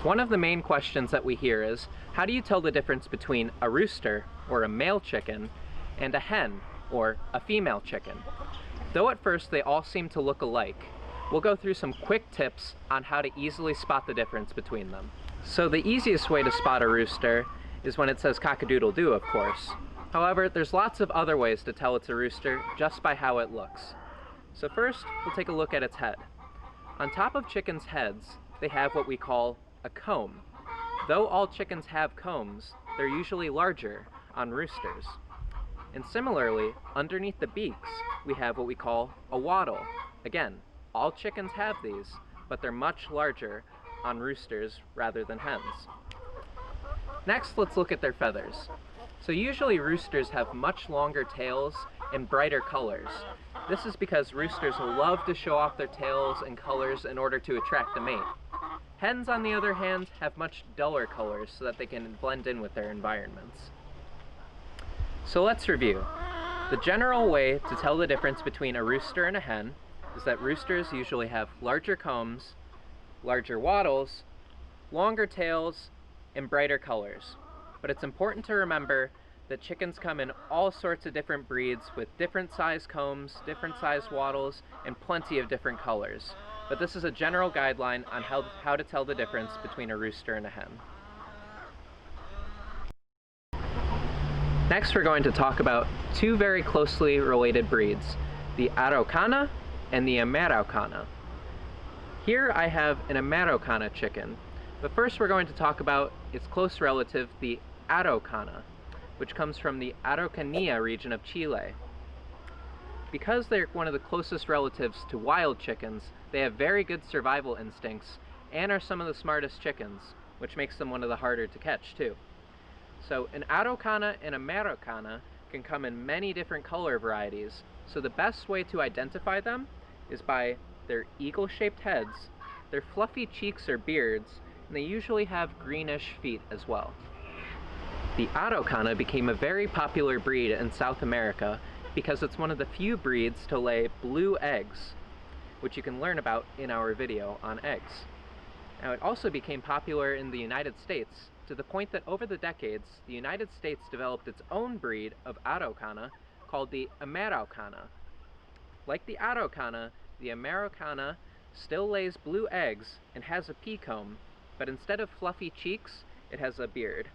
One of the main questions that we hear is, how do you tell the difference between a rooster, or a male chicken, and a hen, or a female chicken? Though at first they all seem to look alike, we'll go through some quick tips on how to easily spot the difference between them. So the easiest way to spot a rooster is when it says cock-a-doodle-doo, of course. However, there's lots of other ways to tell it's a rooster just by how it looks. So first, we'll take a look at its head. On top of chickens' heads, they have what we call a comb. Though all chickens have combs, they're usually larger on roosters. And similarly, underneath the beaks, we have what we call a wattle. Again, all chickens have these, but they're much larger on roosters rather than hens. Next, let's look at their feathers. So usually roosters have much longer tails and brighter colors. This is because roosters love to show off their tails and colors in order to attract a mate. Hens, on the other hand, have much duller colors so that they can blend in with their environments. So let's review. The general way to tell the difference between a rooster and a hen is that roosters usually have larger combs, larger wattles, longer tails, and brighter colors. But it's important to remember that chickens come in all sorts of different breeds with different size combs, different size wattles, and plenty of different colors. But this is a general guideline on how to tell the difference between a rooster and a hen. Next, we're going to talk about two very closely related breeds, the Araucana and the Amaraucana. Here I have an Amaraucana chicken, but first we're going to talk about its close relative, the Araucana, which comes from the Araucanía region of Chile. Because they're one of the closest relatives to wild chickens, they have very good survival instincts and are some of the smartest chickens, which makes them one of the harder to catch too. So an Araucana and a Amaraucana can come in many different color varieties, so the best way to identify them is by their eagle-shaped heads, their fluffy cheeks or beards, and they usually have greenish feet as well. The Araucana became a very popular breed in South America because it's one of the few breeds to lay blue eggs, which you can learn about in our video on eggs. Now, it also became popular in the United States to the point that over the decades, the United States developed its own breed of Araucana called the Amaraucana. Like the Araucana, the Amaraucana still lays blue eggs and has a pea comb, but instead of fluffy cheeks, it has a beard.